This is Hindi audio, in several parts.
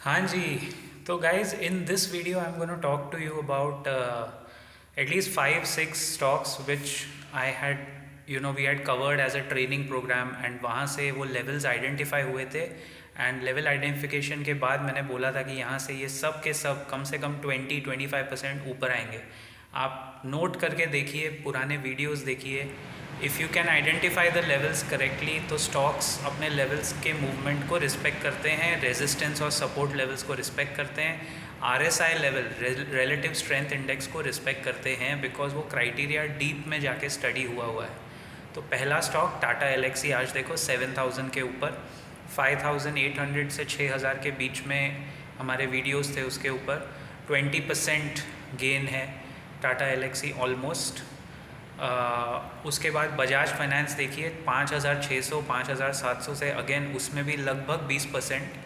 हाँ जी, तो guys, in this video I'm going to talk to you about at least 5-6 stocks which I had, we had covered as a training program and वहाँ से वो levels identify हुए थे and level identification के बाद मैंने बोला था कि यहाँ से ये सब के सब कम से कम 20-25% ऊपर आएंगे। आप नोट करके देखिए, पुराने वीडियोस देखिए। If you can identify the levels correctly तो स्टॉक्स अपने लेवल्स के मूवमेंट को रिस्पेक्ट करते हैं, रेजिस्टेंस और सपोर्ट लेवल्स को रिस्पेक्ट करते हैं, RSI level relative strength index को रिस्पेक्ट करते हैं, बिकॉज वो क्राइटेरिया डीप में जाके स्टडी हुआ है। तो पहला स्टॉक टाटा एलेक्सी, आज देखो 7000 के ऊपर, 5800 से 6000 के बीच में हमारे वीडियोस थे, उसके ऊपर 20% गेन है टाटा एलेक्सी ऑलमोस्ट। उसके बाद बजाज फाइनेंस देखिए 5600 5700 से अगेन उसमें भी लगभग 20%।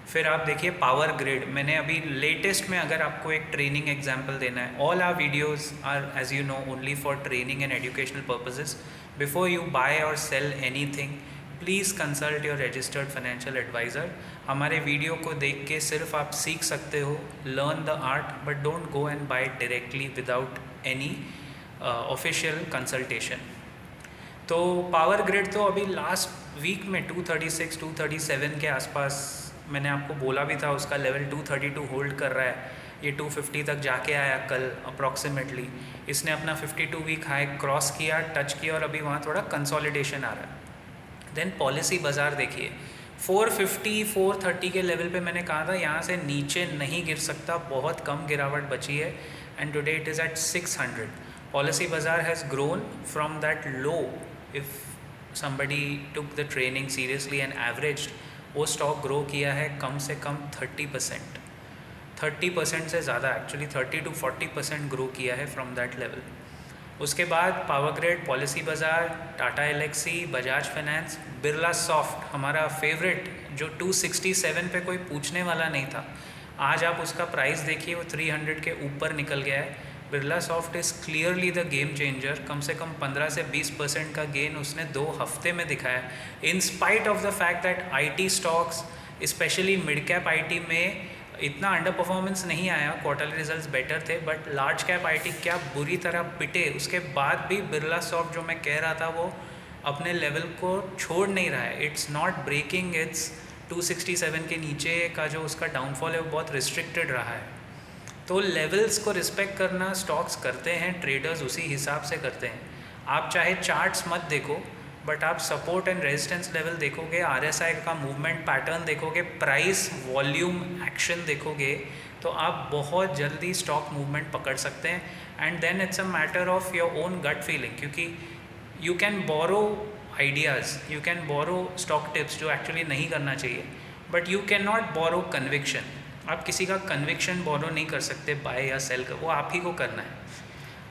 फिर आप देखिए पावर ग्रिड, मैंने अभी लेटेस्ट में अगर आपको एक ट्रेनिंग एग्जांपल देना है, all our videos are as you know only for training and educational purposes. Before you buy और sell anything please consult your registered financial advisor. हमारे वीडियो को देख के सिर्फ आप सीख सकते हो, learn the art, but don't go and buy directly without any official consultation. तो पावर ग्रिड तो अभी लास्ट वीक में 236 237 के आसपास मैंने आपको बोला भी था, उसका लेवल 232 होल्ड कर रहा है। ये 250 तक जाके आया कल अप्रॉक्सीमेटली। इसने अपना 52 वीक हाई क्रॉस किया, टच किया और अभी वहाँ थोड़ा कंसोलिडेशन आ रहा है। देन पॉलिसी बाज़ार देखिए 450 430 के लेवल पे मैंने कहा था यहाँ से नीचे नहीं गिर सकता, बहुत कम गिरावट बची है and today it is at 600। Policy Bazaar has grown from that low. If somebody took the training seriously and averaged, वो स्टॉक ग्रो किया है कम से कम 30%, 30% से ज़्यादा, एक्चुअली 30 to 40% ग्रो किया है फ्रॉम दैट लेवल। उसके बाद power Grid, Policy Bazaar, Tata Elxsi, Bajaj finance, Birla soft हमारा फेवरेट जो 267 पे कोई पूछने वाला नहीं था, आज आप उसका प्राइस देखिए वो 300 के ऊपर निकल गया है। Birlasoft is clearly the game changer, कम से कम 15 से 20% का गेन उसने 2 हफ्ते में दिखाया, in spite of the fact that IT stocks specially mid cap IT में इतना अंडर परफॉर्मेंस नहीं आया, क्वार्टरली रिजल्ट्स बेटर थे, बट लार्ज कैप आईटी क्या बुरी तरह पिटे। उसके बाद भी बिरला सॉफ्ट जो मैं कह रहा था वो अपने लेवल को छोड़ नहीं रहा है, इट्स नॉट ब्रेकिंग इट्स 267 के नीचे का जो उसका डाउनफॉल है वो बहुत रिस्ट्रिक्टेड रहा है। तो लेवल्स को रिस्पेक्ट करना स्टॉक्स करते हैं, ट्रेडर्स उसी हिसाब से करते हैं। आप चाहे चार्ट्स मत देखो, बट आप सपोर्ट एंड रेजिस्टेंस लेवल देखोगे, आरएसआई का मूवमेंट पैटर्न देखोगे, प्राइस वॉल्यूम एक्शन देखोगे, तो आप बहुत जल्दी स्टॉक मूवमेंट पकड़ सकते हैं। And then it's a matter of your own gut feeling, क्योंकि you can borrow ideas, you can borrow stock tips जो एक्चुअली नहीं करना चाहिए, but you can not borrow conviction. आप किसी का कन्विक्शन बोरो नहीं कर सकते बाय या सेल का, वो आप ही को करना है।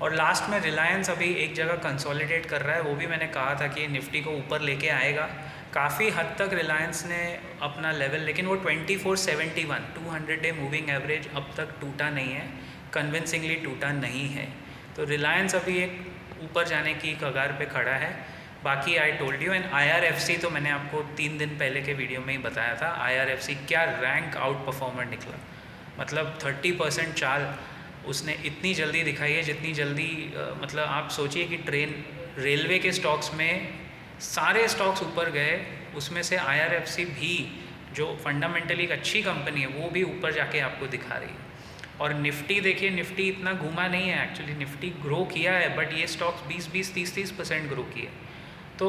और लास्ट में रिलायंस अभी एक जगह कंसोलिडेट कर रहा है, वो भी मैंने कहा था कि निफ्टी को ऊपर लेके आएगा। काफ़ी हद तक रिलायंस ने अपना लेवल, लेकिन वो 2471 200 डे मूविंग एवरेज अब तक टूटा नहीं है, कन्विंसिंगली टूटा नहीं है। तो रिलायंस अभी एक ऊपर जाने की कगार पे खड़ा है। बाकी I told you, and IRFC तो मैंने आपको 3 दिन पहले के वीडियो में ही बताया था, IRFC क्या रैंक आउट परफॉर्मर निकला। मतलब 30% चाल उसने इतनी जल्दी दिखाई है, जितनी जल्दी मतलब आप सोचिए कि रेलवे के स्टॉक्स में सारे स्टॉक्स ऊपर गए, उसमें से IRFC भी जो फंडामेंटली एक अच्छी कंपनी है वो भी ऊपर जाके आपको दिखा रही है। और निफ्टी देखिए, निफ्टी इतना घूमा नहीं है, एक्चुअली निफ्टी ग्रो किया है, बट ये स्टॉक्स 20-20 30-30% ग्रो किए। तो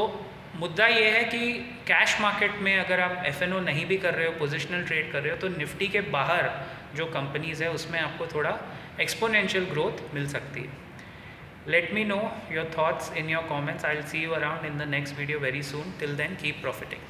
मुद्दा ये है कि कैश मार्केट में अगर आप FNO नहीं भी कर रहे हो, पोजिशनल ट्रेड कर रहे हो, तो निफ्टी के बाहर जो कंपनीज़ है उसमें आपको थोड़ा एक्सपोनेंशियल ग्रोथ मिल सकती है। Let me know your thoughts in your comments, I will see you around in the next video very soon. Till then keep profiting.